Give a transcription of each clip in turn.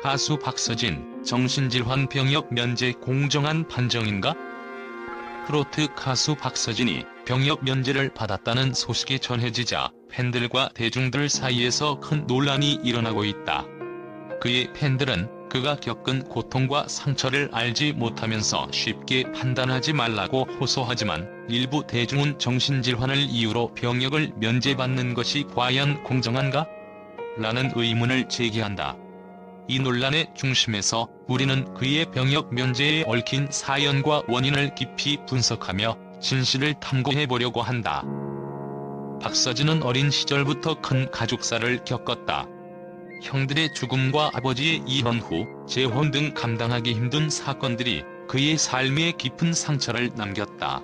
가수 박서진, 정신질환 병역 면제 공정한 판정인가? 트로트 가수 박서진이 병역 면제를 받았다는 소식이 전해지자 팬들과 대중들 사이에서 큰 논란이 일어나고 있다. 그의 팬들은 그가 겪은 고통과 상처를 알지 못하면서 쉽게 판단하지 말라고 호소하지만 일부 대중은 정신질환을 이유로 병역을 면제받는 것이 과연 공정한가? 라는 의문을 제기한다. 이 논란의 중심에서 우리는 그의 병역 면제에 얽힌 사연과 원인을 깊이 분석하며 진실을 탐구해보려고 한다. 박서진은 어린 시절부터 큰 가족사를 겪었다. 형들의 죽음과 아버지의 이혼 후 재혼 등 감당하기 힘든 사건들이 그의 삶에 깊은 상처를 남겼다.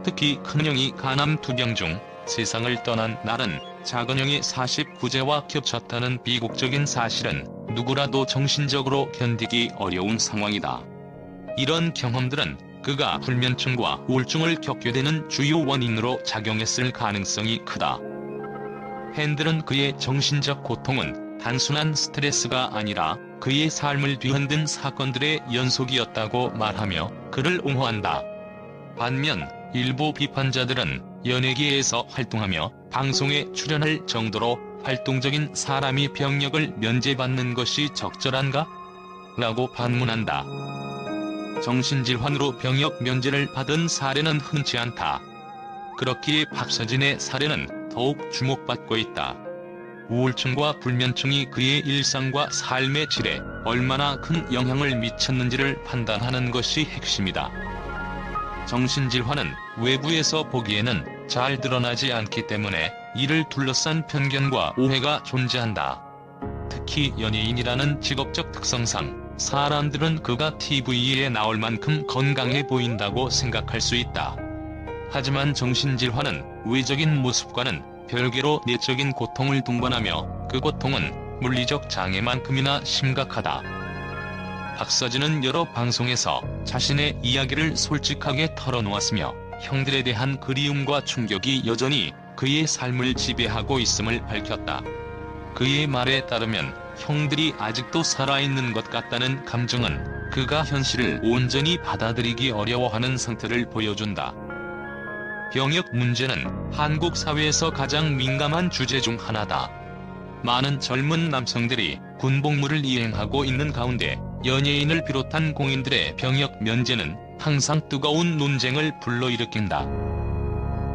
특히 큰형이 간암 투병 중 세상을 떠난 날은 작은형의 49제와 겹쳤다는 비극적인 사실은 누구라도 정신적으로 견디기 어려운 상황이다. 이런 경험들은 그가 불면증과 우울증을 겪게 되는 주요 원인으로 작용했을 가능성이 크다. 팬들은 그의 정신적 고통은 단순한 스트레스가 아니라 그의 삶을 뒤흔든 사건들의 연속이었다고 말하며 그를 옹호한다. 반면 일부 비판자들은 연예계에서 활동하며 방송에 출연할 정도로 활동적인 사람이 병역을 면제받는 것이 적절한가? 라고 반문한다. 정신질환으로 병역 면제를 받은 사례는 흔치 않다. 그렇기에 박서진의 사례는 더욱 주목받고 있다. 우울증과 불면증이 그의 일상과 삶의 질에 얼마나 큰 영향을 미쳤는지를 판단하는 것이 핵심이다. 정신질환은 외부에서 보기에는 잘 드러나지 않기 때문에 이를 둘러싼 편견과 오해가 존재한다. 특히 연예인이라는 직업적 특성상 사람들은 그가 TV에 나올 만큼 건강해 보인다고 생각할 수 있다. 하지만 정신질환은 외적인 모습과는 별개로 내적인 고통을 동반하며 그 고통은 물리적 장애만큼이나 심각하다. 박서진은 여러 방송에서 자신의 이야기를 솔직하게 털어놓았으며 형들에 대한 그리움과 충격이 여전히 그의 삶을 지배하고 있음을 밝혔다. 그의 말에 따르면 형들이 아직도 살아있는 것 같다는 감정은 그가 현실을 온전히 받아들이기 어려워하는 상태를 보여준다. 병역 문제는 한국 사회에서 가장 민감한 주제 중 하나다. 많은 젊은 남성들이 군복무를 이행하고 있는 가운데 연예인을 비롯한 공인들의 병역 면제는 항상 뜨거운 논쟁을 불러일으킨다.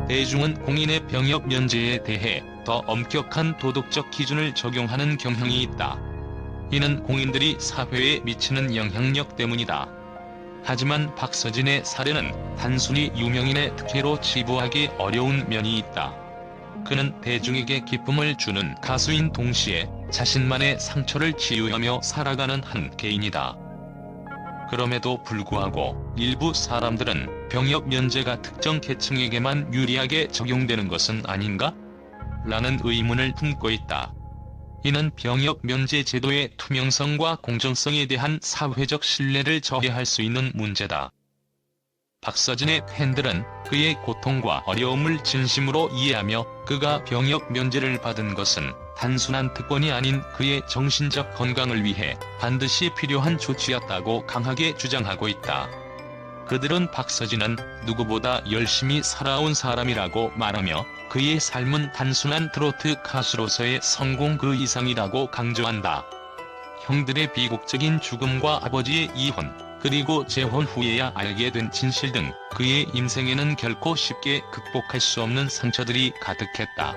대중은 공인의 병역 면제에 대해 더 엄격한 도덕적 기준을 적용하는 경향이 있다. 이는 공인들이 사회에 미치는 영향력 때문이다. 하지만 박서진의 사례는 단순히 유명인의 특혜로 치부하기 어려운 면이 있다. 그는 대중에게 기쁨을 주는 가수인 동시에 자신만의 상처를 치유하며 살아가는 한 개인이다. 그럼에도 불구하고 일부 사람들은 병역 면제가 특정 계층에게만 유리하게 적용되는 것은 아닌가? 라는 의문을 품고 있다. 이는 병역 면제 제도의 투명성과 공정성에 대한 사회적 신뢰를 저해할 수 있는 문제다. 박서진의 팬들은 그의 고통과 어려움을 진심으로 이해하며 그가 병역 면제를 받은 것은 단순한 특권이 아닌 그의 정신적 건강을 위해 반드시 필요한 조치였다고 강하게 주장하고 있다. 그들은 박서진은 누구보다 열심히 살아온 사람이라고 말하며 그의 삶은 단순한 트로트 가수로서의 성공 그 이상이라고 강조한다. 형들의 비극적인 죽음과 아버지의 이혼, 그리고 재혼 후에야 알게 된 진실 등 그의 인생에는 결코 쉽게 극복할 수 없는 상처들이 가득했다.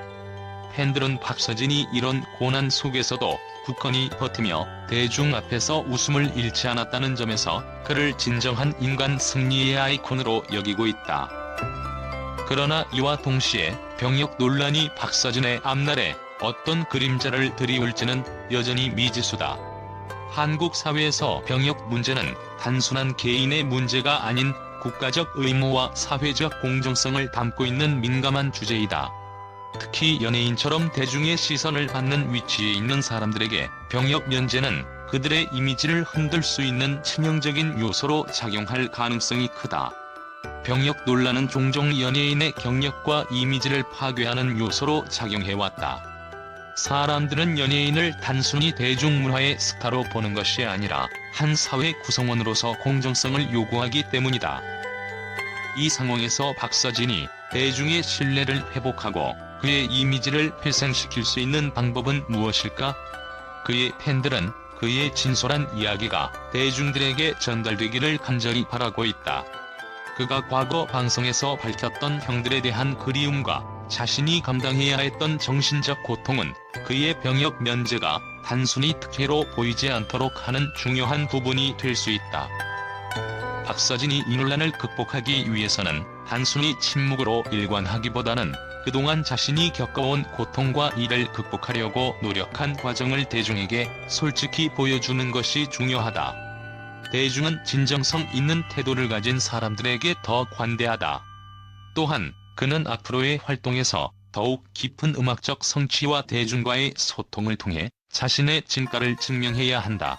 팬들은 박서진이 이런 고난 속에서도 굳건히 버티며 대중 앞에서 웃음을 잃지 않았다는 점에서 그를 진정한 인간 승리의 아이콘으로 여기고 있다. 그러나 이와 동시에 병역 논란이 박서진의 앞날에 어떤 그림자를 드리울지는 여전히 미지수다. 한국 사회에서 병역 문제는 단순한 개인의 문제가 아닌 국가적 의무와 사회적 공정성을 담고 있는 민감한 주제이다. 특히 연예인처럼 대중의 시선을 받는 위치에 있는 사람들에게 병역 면제는 그들의 이미지를 흔들 수 있는 치명적인 요소로 작용할 가능성이 크다. 병역 논란은 종종 연예인의 경력과 이미지를 파괴하는 요소로 작용해왔다. 사람들은 연예인을 단순히 대중문화의 스타로 보는 것이 아니라 한 사회 구성원으로서 공정성을 요구하기 때문이다. 이 상황에서 박서진이 대중의 신뢰를 회복하고 그의 이미지를 회생시킬 수 있는 방법은 무엇일까? 그의 팬들은 그의 진솔한 이야기가 대중들에게 전달되기를 간절히 바라고 있다. 그가 과거 방송에서 밝혔던 형들에 대한 그리움과 자신이 감당해야 했던 정신적 고통은 그의 병역 면제가 단순히 특혜로 보이지 않도록 하는 중요한 부분이 될 수 있다. 박서진이 이 논란을 극복하기 위해서는 단순히 침묵으로 일관하기보다는 그동안 자신이 겪어온 고통과 이를 극복하려고 노력한 과정을 대중에게 솔직히 보여주는 것이 중요하다. 대중은 진정성 있는 태도를 가진 사람들에게 더 관대하다. 또한 그는 앞으로의 활동에서 더욱 깊은 음악적 성취와 대중과의 소통을 통해 자신의 진가를 증명해야 한다.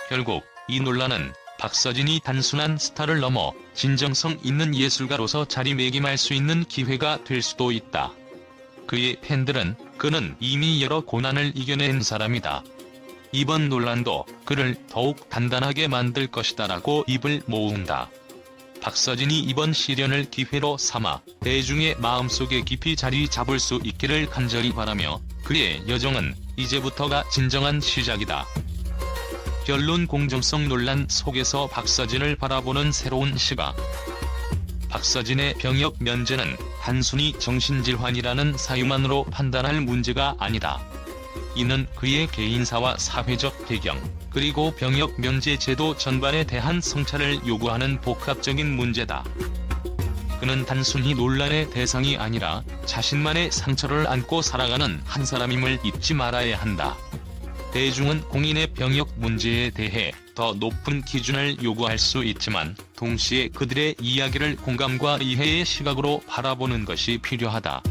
결국 이 논란은 박서진이 단순한 스타를 넘어 진정성 있는 예술가로서 자리매김할 수 있는 기회가 될 수도 있다. 그의 팬들은 그는 이미 여러 고난을 이겨낸 사람이다. 이번 논란도 그를 더욱 단단하게 만들 것이다라고 입을 모은다. 박서진이 이번 시련을 기회로 삼아 대중의 마음속에 깊이 자리 잡을 수 있기를 간절히 바라며 그의 여정은 이제부터가 진정한 시작이다. 결론 공정성 논란 속에서 박서진을 바라보는 새로운 시각. 박서진의 병역 면제는 단순히 정신질환이라는 사유만으로 판단할 문제가 아니다. 이는 그의 개인사와 사회적 배경, 그리고 병역 면제 제도 전반에 대한 성찰을 요구하는 복합적인 문제다. 그는 단순히 논란의 대상이 아니라 자신만의 상처를 안고 살아가는 한 사람임을 잊지 말아야 한다. 대중은 공인의 병역 문제에 대해 더 높은 기준을 요구할 수 있지만 동시에 그들의 이야기를 공감과 이해의 시각으로 바라보는 것이 필요하다.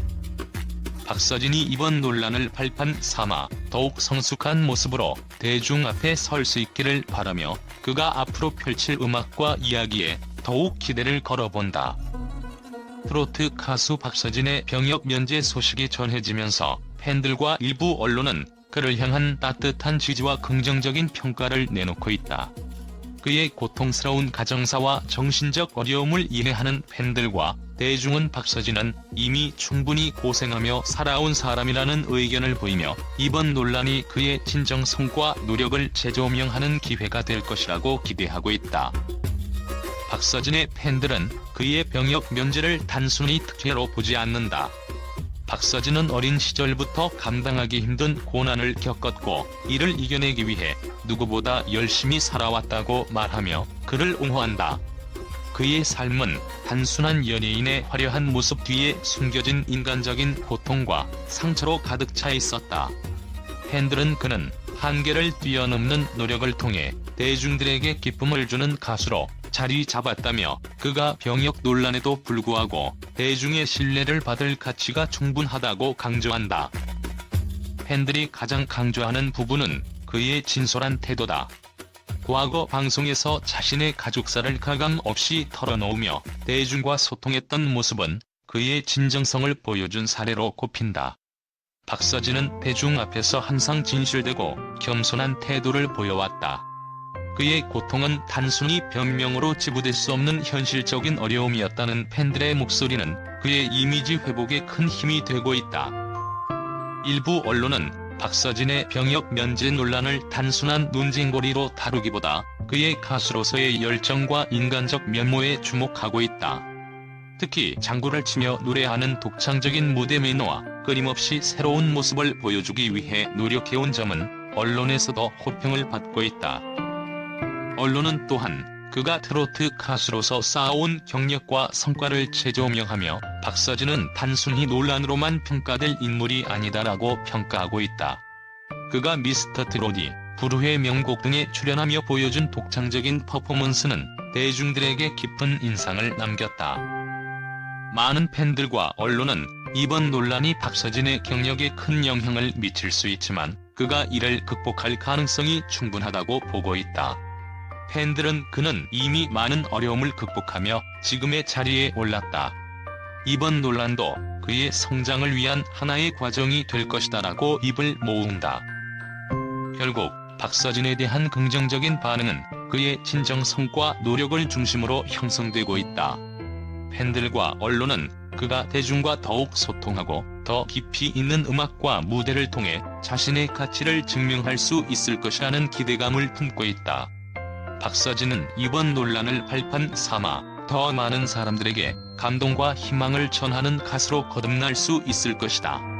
박서진이 이번 논란을 발판 삼아 더욱 성숙한 모습으로 대중 앞에 설 수 있기를 바라며 그가 앞으로 펼칠 음악과 이야기에 더욱 기대를 걸어본다. 트로트 가수 박서진의 병역 면제 소식이 전해지면서 팬들과 일부 언론은 그를 향한 따뜻한 지지와 긍정적인 평가를 내놓고 있다. 그의 고통스러운 가정사와 정신적 어려움을 이해하는 팬들과 대중은 박서진은 이미 충분히 고생하며 살아온 사람이라는 의견을 보이며 이번 논란이 그의 진정성과 노력을 재조명하는 기회가 될 것이라고 기대하고 있다. 박서진의 팬들은 그의 병역 면제를 단순히 특혜로 보지 않는다. 박서진은 어린 시절부터 감당하기 힘든 고난을 겪었고 이를 이겨내기 위해 누구보다 열심히 살아왔다고 말하며 그를 옹호한다. 그의 삶은 단순한 연예인의 화려한 모습 뒤에 숨겨진 인간적인 고통과 상처로 가득 차 있었다. 팬들은 그는 한계를 뛰어넘는 노력을 통해 대중들에게 기쁨을 주는 가수로 자리 잡았다며 그가 병역 논란에도 불구하고 대중의 신뢰를 받을 가치가 충분하다고 강조한다. 팬들이 가장 강조하는 부분은 그의 진솔한 태도다. 과거 방송에서 자신의 가족사를 가감 없이 털어놓으며 대중과 소통했던 모습은 그의 진정성을 보여준 사례로 꼽힌다. 박서진은 대중 앞에서 항상 진실되고 겸손한 태도를 보여왔다. 그의 고통은 단순히 변명으로 지부될 수 없는 현실적인 어려움이었다는 팬들의 목소리는 그의 이미지 회복에 큰 힘이 되고 있다. 일부 언론은 박서진의 병역 면제 논란을 단순한 논쟁거리로 다루기보다 그의 가수로서의 열정과 인간적 면모에 주목하고 있다. 특히 장구를 치며 노래하는 독창적인 무대 매너와 끊임없이 새로운 모습을 보여주기 위해 노력해온 점은 언론에서도 호평을 받고 있다. 언론은 또한 그가 트로트 가수로서 쌓아온 경력과 성과를 재조명하며 박서진은 단순히 논란으로만 평가될 인물이 아니다라고 평가하고 있다. 그가 미스터 트로트, 불후의 명곡 등에 출연하며 보여준 독창적인 퍼포먼스는 대중들에게 깊은 인상을 남겼다. 많은 팬들과 언론은 이번 논란이 박서진의 경력에 큰 영향을 미칠 수 있지만 그가 이를 극복할 가능성이 충분하다고 보고 있다. 팬들은 그는 이미 많은 어려움을 극복하며 지금의 자리에 올랐다. 이번 논란도 그의 성장을 위한 하나의 과정이 될 것이다라고 입을 모은다. 결국 박서진에 대한 긍정적인 반응은 그의 진정성과 노력을 중심으로 형성되고 있다. 팬들과 언론은 그가 대중과 더욱 소통하고 더 깊이 있는 음악과 무대를 통해 자신의 가치를 증명할 수 있을 것이라는 기대감을 품고 있다. 박서진은 이번 논란을 발판 삼아 더 많은 사람들에게 감동과 희망을 전하는 가수로 거듭날 수 있을 것이다.